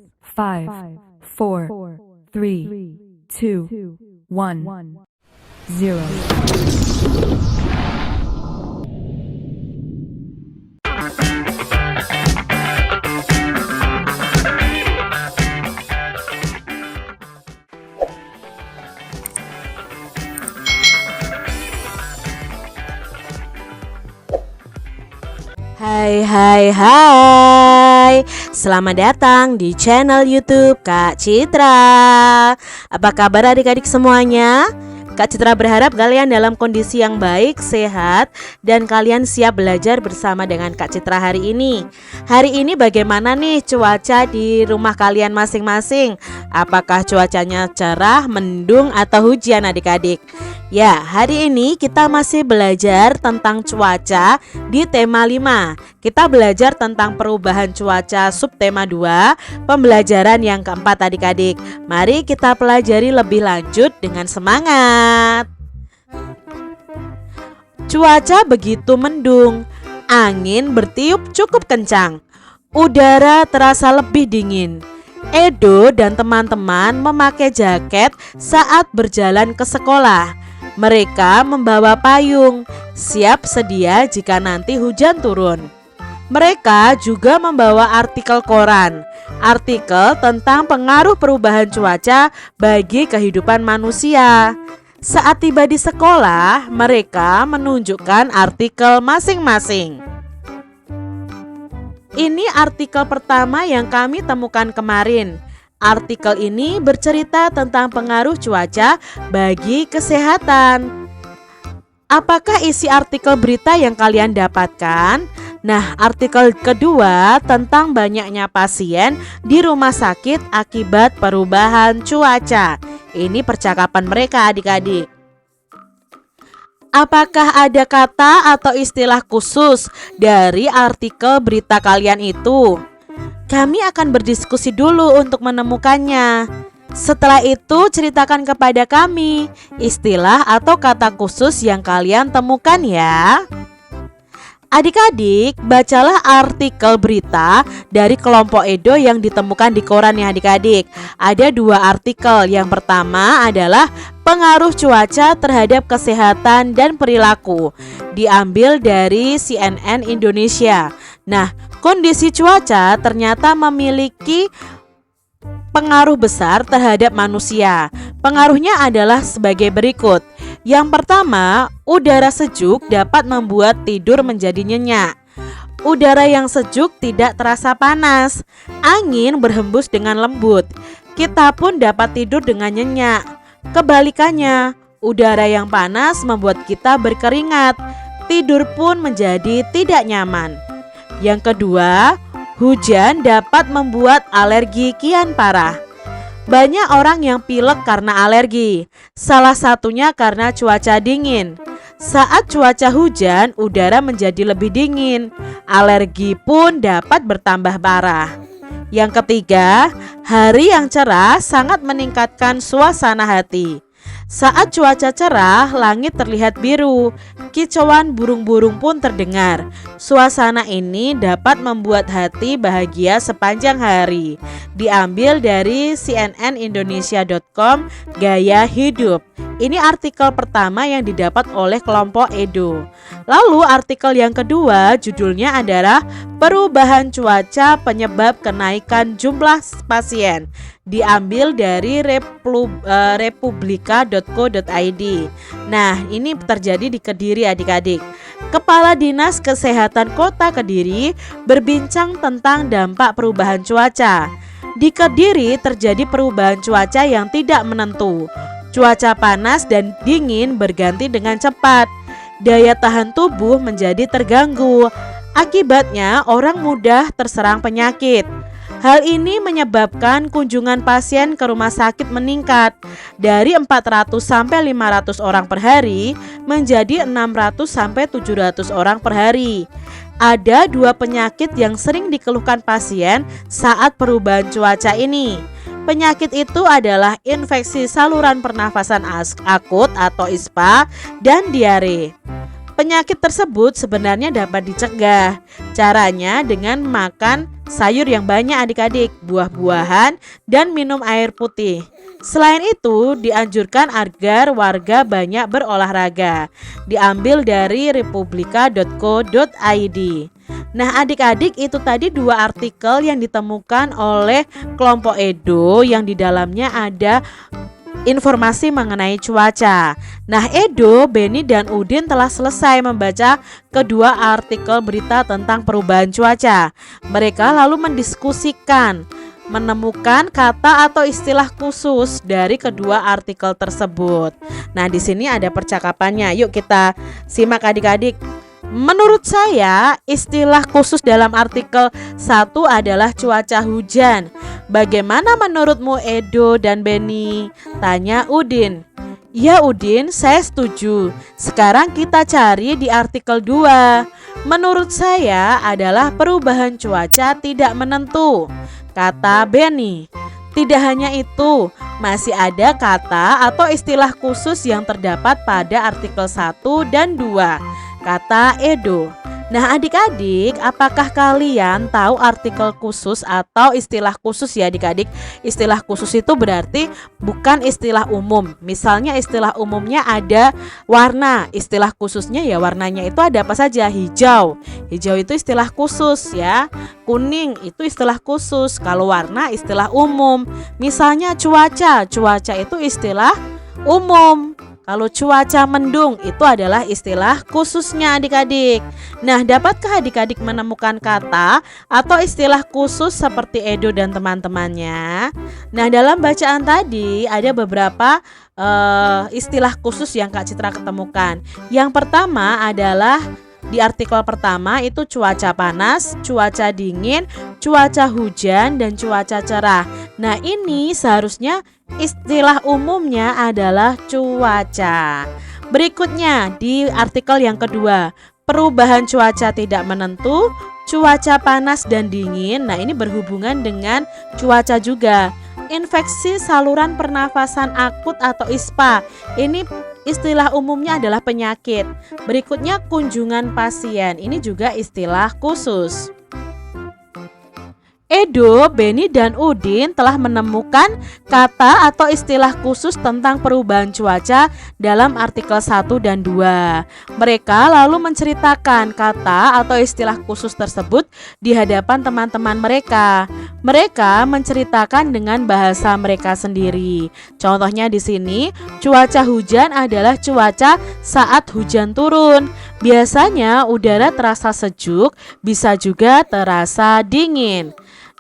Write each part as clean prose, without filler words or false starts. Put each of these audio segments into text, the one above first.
5, 4, 3, 2, 1, 0. Hai, selamat datang di channel YouTube Kak Citra. Apa kabar adik-adik semuanya? Kak Citra berharap kalian dalam kondisi yang baik, sehat, dan kalian siap belajar bersama dengan Kak Citra hari ini. Hari ini bagaimana nih cuaca di rumah kalian masing-masing? Apakah cuacanya cerah, mendung, atau hujan adik-adik? Ya, hari ini kita masih belajar tentang cuaca di tema 5. Kita belajar tentang perubahan cuaca subtema 2, pembelajaran yang keempat adik-adik. Mari kita pelajari lebih lanjut dengan semangat. Cuaca begitu mendung, angin bertiup cukup kencang, udara terasa lebih dingin. Edo dan teman-teman memakai jaket saat berjalan ke sekolah. Mereka membawa payung, siap sedia jika nanti hujan turun. Mereka juga membawa artikel koran, artikel tentang pengaruh perubahan cuaca bagi kehidupan manusia. Saat tiba di sekolah, mereka menunjukkan artikel masing-masing. Ini artikel pertama yang kami temukan kemarin. Artikel ini bercerita tentang pengaruh cuaca bagi kesehatan. Apakah isi artikel berita yang kalian dapatkan? Nah, artikel kedua tentang banyaknya pasien di rumah sakit akibat perubahan cuaca. Ini percakapan mereka adik-adik. Apakah ada kata atau istilah khusus dari artikel berita kalian itu? Kami akan berdiskusi dulu untuk menemukannya. Setelah itu ceritakan kepada kami istilah atau kata khusus yang kalian temukan ya. Adik-adik, bacalah artikel berita dari kelompok Edo yang ditemukan di koran ya adik-adik. Ada 2 artikel. Yang pertama adalah pengaruh cuaca terhadap kesehatan dan perilaku. Diambil dari CNN Indonesia. Nah, kondisi cuaca ternyata memiliki pengaruh besar terhadap manusia. Pengaruhnya adalah sebagai berikut. Yang pertama, udara sejuk dapat membuat tidur menjadi nyenyak. Udara yang sejuk tidak terasa panas. Angin berhembus dengan lembut. Kita pun dapat tidur dengan nyenyak. Kebalikannya, udara yang panas membuat kita berkeringat. Tidur pun menjadi tidak nyaman. Yang kedua, hujan dapat membuat alergi kian parah. Banyak orang yang pilek karena alergi. Salah satunya karena cuaca dingin. Saat cuaca hujan, udara menjadi lebih dingin. Alergi pun dapat bertambah parah. Yang ketiga, hari yang cerah sangat meningkatkan suasana hati. Saat cuaca cerah, langit terlihat biru. Kicauan burung-burung pun terdengar. Suasana ini dapat membuat hati bahagia sepanjang hari. Diambil dari cnnindonesia.com Gaya Hidup. Ini artikel pertama yang didapat oleh kelompok Edo. Lalu artikel yang kedua judulnya adalah perubahan cuaca penyebab kenaikan jumlah pasien. Diambil dari republika.co.id. Nah, ini terjadi di Kediri adik-adik. Kepala Dinas Kesehatan Kota Kediri berbincang tentang dampak perubahan cuaca. Di Kediri terjadi perubahan cuaca yang tidak menentu. Cuaca panas dan dingin berganti dengan cepat. Daya tahan tubuh menjadi terganggu. Akibatnya orang mudah terserang penyakit. Hal ini menyebabkan kunjungan pasien ke rumah sakit meningkat dari 400 sampai 500 orang per hari menjadi 600 sampai 700 orang per hari. Ada 2 penyakit yang sering dikeluhkan pasien saat perubahan cuaca ini. Penyakit itu adalah infeksi saluran pernafasan akut atau ISPA dan diare. Penyakit tersebut sebenarnya dapat dicegah. Caranya dengan makan sayur yang banyak adik-adik, buah-buahan, dan minum air putih. Selain itu, dianjurkan agar warga banyak berolahraga. Diambil dari republika.co.id. Nah adik-adik, itu tadi 2 artikel yang ditemukan oleh kelompok Edo yang di dalamnya ada informasi mengenai cuaca. Nah Edo, Beni, dan Udin telah selesai membaca kedua artikel berita tentang perubahan cuaca. Mereka lalu mendiskusikan, menemukan kata atau istilah khusus dari kedua artikel tersebut. Nah di sini ada percakapannya. Yuk kita simak adik-adik. Menurut saya, istilah khusus dalam artikel 1 adalah cuaca hujan. Bagaimana menurutmu Edo dan Beni? Tanya Udin. Ya Udin, saya setuju. Sekarang kita cari di artikel 2. Menurut saya adalah perubahan cuaca tidak menentu, kata Beni. Tidak hanya itu, masih ada kata atau istilah khusus yang terdapat pada artikel 1 dan 2. Kata Edo. Nah adik-adik, apakah kalian tahu artikel khusus atau istilah khusus ya adik-adik? Istilah khusus itu berarti bukan istilah umum. Misalnya istilah umumnya ada warna, istilah khususnya ya warnanya itu ada apa saja? Hijau. Hijau itu istilah khusus ya. Kuning itu istilah khusus. Kalau warna istilah umum. Misalnya cuaca, cuaca itu istilah umum. Kalau cuaca mendung itu adalah istilah khususnya adik-adik. Nah, dapatkah adik-adik menemukan kata atau istilah khusus seperti Edo dan teman-temannya? Nah, dalam bacaan tadi ada beberapa istilah khusus yang Kak Citra ketemukan. Yang pertama adalah di artikel pertama itu cuaca panas, cuaca dingin, cuaca hujan, dan cuaca cerah. Nah ini seharusnya istilah umumnya adalah cuaca. Berikutnya di artikel yang kedua, perubahan cuaca tidak menentu, cuaca panas dan dingin. Nah ini berhubungan dengan cuaca juga. Infeksi saluran pernafasan akut atau ISPA. Ini istilah umumnya adalah penyakit. Berikutnya kunjungan pasien. Ini juga istilah khusus. Edo, Beni, dan Udin telah menemukan kata atau istilah khusus tentang perubahan cuaca dalam artikel 1 dan 2. Mereka lalu menceritakan kata atau istilah khusus tersebut di hadapan teman-teman mereka. Mereka menceritakan dengan bahasa mereka sendiri. Contohnya di sini, cuaca hujan adalah cuaca saat hujan turun. Biasanya udara terasa sejuk, bisa juga terasa dingin.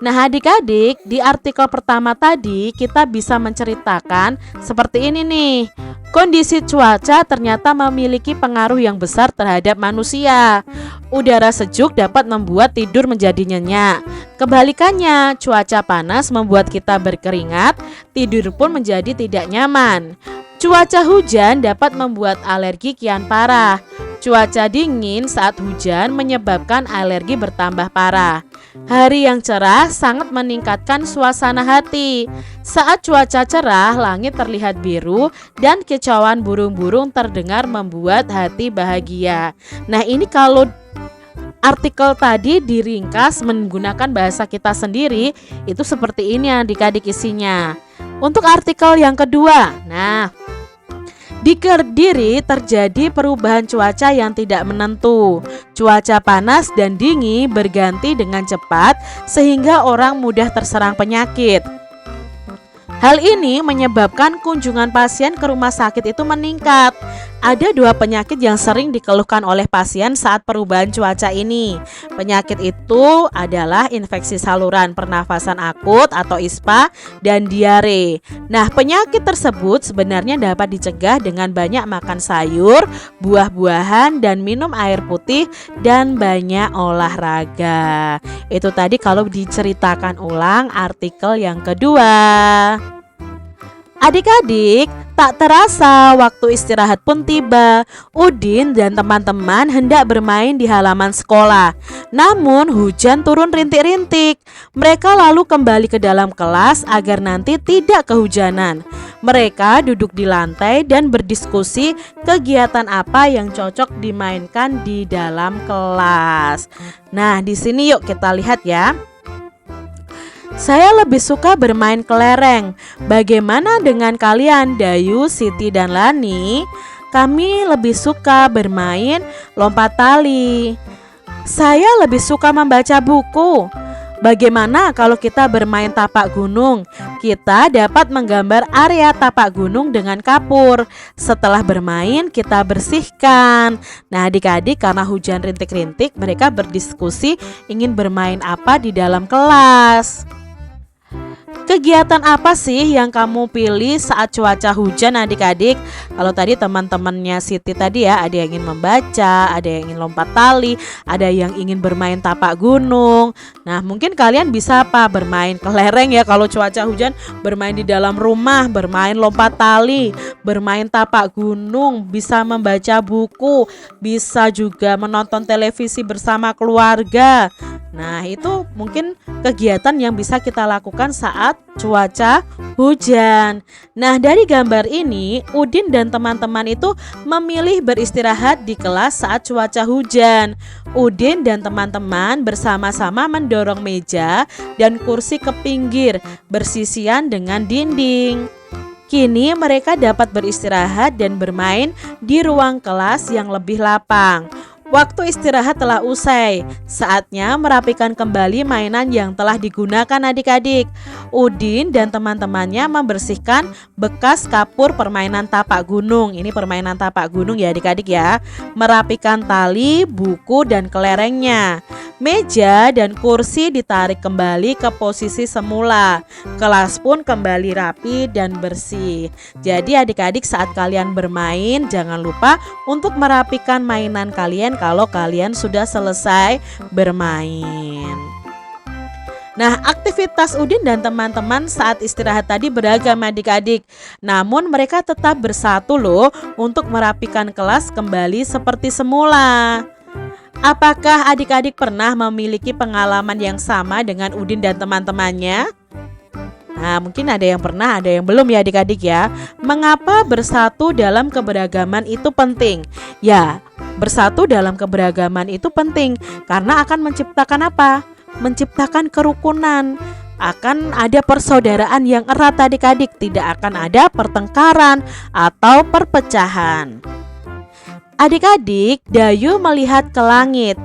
Nah adik-adik, di artikel pertama tadi kita bisa menceritakan seperti ini nih. Kondisi cuaca ternyata memiliki pengaruh yang besar terhadap manusia. Udara sejuk dapat membuat tidur menjadi nyenyak. Kebalikannya, cuaca panas membuat kita berkeringat, tidur pun menjadi tidak nyaman. Cuaca hujan dapat membuat alergi kian parah. Cuaca dingin saat hujan menyebabkan alergi bertambah parah. Hari yang cerah sangat meningkatkan suasana hati. Saat cuaca cerah, langit terlihat biru dan kicauan burung-burung terdengar membuat hati bahagia. Nah, ini kalau artikel tadi diringkas menggunakan bahasa kita sendiri, itu seperti ini adik-adik isinya. Untuk artikel yang kedua, di Kediri terjadi perubahan cuaca yang tidak menentu. Cuaca panas dan dingin berganti dengan cepat sehingga orang mudah terserang penyakit. Hal ini menyebabkan kunjungan pasien ke rumah sakit itu meningkat. Ada 2 penyakit yang sering dikeluhkan oleh pasien saat perubahan cuaca ini. Penyakit itu adalah infeksi saluran pernafasan akut atau ISPA dan diare. Nah, penyakit tersebut sebenarnya dapat dicegah dengan banyak makan sayur, buah-buahan, dan minum air putih dan banyak olahraga. Itu tadi kalau diceritakan ulang artikel yang kedua. Adik-adik, Tak terasa waktu istirahat pun tiba. Udin dan teman-teman hendak bermain di halaman sekolah. Namun hujan turun rintik-rintik. Mereka lalu kembali ke dalam kelas agar nanti tidak kehujanan. Mereka duduk di lantai dan berdiskusi kegiatan apa yang cocok dimainkan di dalam kelas. Nah, di sini yuk kita lihat ya. Saya lebih suka bermain kelereng. Bagaimana dengan kalian, Dayu, Siti, dan Lani? Kami lebih suka bermain lompat tali. Saya lebih suka membaca buku. Bagaimana kalau kita bermain tapak gunung? Kita dapat menggambar area tapak gunung dengan kapur. Setelah bermain, kita bersihkan. Nah, adik-adik, karena hujan rintik-rintik, mereka berdiskusi ingin bermain apa di dalam kelas. Kegiatan apa sih yang kamu pilih saat cuaca hujan, adik-adik? Kalau tadi teman-temannya Siti tadi ya, ada yang ingin membaca, ada yang ingin lompat tali, ada yang ingin bermain tapak gunung. Nah, mungkin kalian bisa apa? Bermain kelereng ya kalau cuaca hujan, bermain di dalam rumah, bermain lompat tali, bermain tapak gunung, bisa membaca buku, bisa juga menonton televisi bersama keluarga. Nah, itu mungkin kegiatan yang bisa kita lakukan saat cuaca hujan. Nah, dari gambar ini, Udin dan teman-teman itu memilih beristirahat di kelas saat cuaca hujan. Udin dan teman-teman bersama-sama mendorong meja dan kursi ke pinggir, bersisian dengan dinding. Kini mereka dapat beristirahat dan bermain di ruang kelas yang lebih lapang. Waktu istirahat telah usai. Saatnya merapikan kembali mainan yang telah digunakan adik-adik. Udin dan teman-temannya membersihkan bekas kapur permainan tapak gunung. Ini permainan tapak gunung ya adik-adik ya. Merapikan tali, buku, dan kelerengnya. Meja dan kursi ditarik kembali ke posisi semula. Kelas pun kembali rapi dan bersih. Jadi adik-adik, saat kalian bermain, jangan lupa untuk merapikan mainan kalian kalau kalian sudah selesai bermain. Nah, aktivitas Udin dan teman-teman saat istirahat tadi beragam adik-adik. Namun mereka tetap bersatu loh untuk merapikan kelas kembali seperti semula. Apakah adik-adik pernah memiliki pengalaman yang sama dengan Udin dan teman-temannya? Nah, mungkin ada yang pernah, ada yang belum ya adik-adik ya. Mengapa bersatu dalam keberagaman itu penting? Ya, bersatu dalam keberagaman itu penting karena akan menciptakan apa? Menciptakan kerukunan. Akan ada persaudaraan yang erat adik-adik, tidak akan ada pertengkaran atau perpecahan. Adik-adik, Dayu melihat ke langit.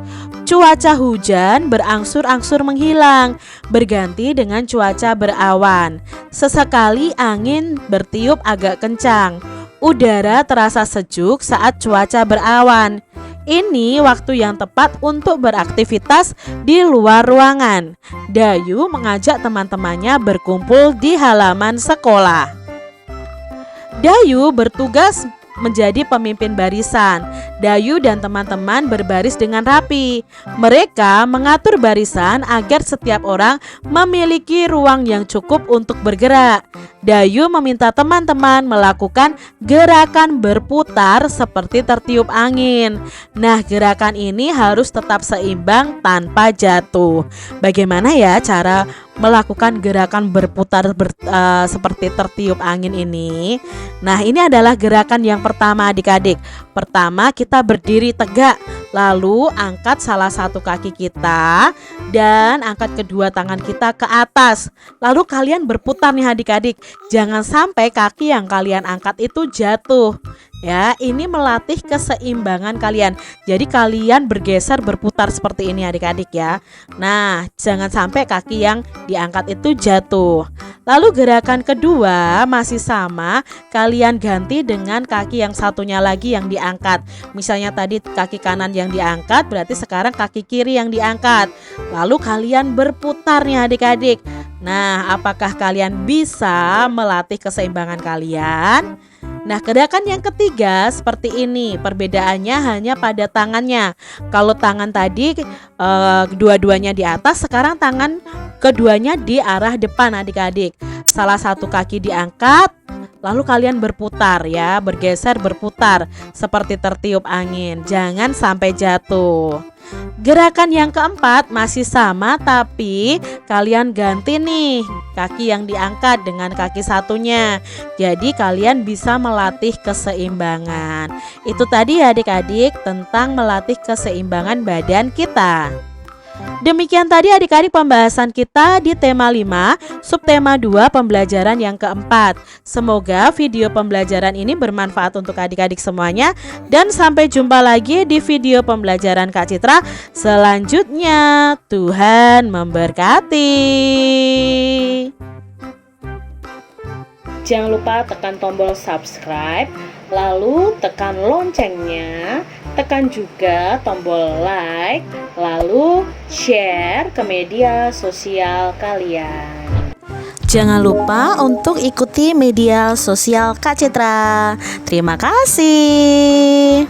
Cuaca hujan berangsur-angsur menghilang, berganti dengan cuaca berawan. Sesekali angin bertiup agak kencang. Udara terasa sejuk saat cuaca berawan. Ini waktu yang tepat untuk beraktivitas di luar ruangan. Dayu mengajak teman-temannya berkumpul di halaman sekolah. Dayu bertugas menjadi pemimpin barisan. Dayu dan teman-teman berbaris dengan rapi. Mereka mengatur barisan agar setiap orang memiliki ruang yang cukup untuk bergerak. Dayu meminta teman-teman melakukan gerakan berputar seperti tertiup angin. Nah, gerakan ini harus tetap seimbang tanpa jatuh. Bagaimana ya cara melakukan gerakan berputar seperti tertiup angin ini? Nah, ini adalah gerakan yang pertama adik-adik. Pertama, kita berdiri tegak, lalu angkat salah satu kaki kita dan angkat kedua tangan kita ke atas. Lalu kalian berputar nih adik-adik. Jangan sampai kaki yang kalian angkat itu jatuh. Ya, ini melatih keseimbangan kalian. Jadi kalian bergeser berputar seperti ini adik-adik ya. Nah, jangan sampai kaki yang diangkat itu jatuh. Lalu gerakan kedua masih sama, kalian ganti dengan kaki yang satunya lagi yang diangkat. Misalnya tadi kaki kanan yang diangkat, berarti sekarang kaki kiri yang diangkat. Lalu kalian berputar nih adik-adik. Nah, apakah kalian bisa melatih keseimbangan kalian? Nah, gerakan yang ketiga seperti ini. Perbedaannya hanya pada tangannya. Kalau tangan tadi dua-duanya di atas, sekarang tangan keduanya di arah depan adik-adik. Salah satu kaki diangkat, lalu kalian berputar ya, bergeser berputar seperti tertiup angin. Jangan sampai jatuh. Gerakan yang keempat masih sama, tapi kalian ganti nih kaki yang diangkat dengan kaki satunya. Jadi kalian bisa melatih keseimbangan. Itu tadi ya adik-adik tentang melatih keseimbangan badan kita. Demikian tadi adik-adik pembahasan kita di tema 5, subtema 2 pembelajaran yang keempat. Semoga video pembelajaran ini bermanfaat untuk adik-adik semuanya. Dan sampai jumpa lagi di video pembelajaran Kak Citra selanjutnya. Tuhan memberkati. Jangan lupa tekan tombol subscribe, lalu tekan loncengnya, tekan juga tombol like, lalu share ke media sosial kalian. Jangan lupa untuk ikuti media sosial Kak Citra. Terima kasih.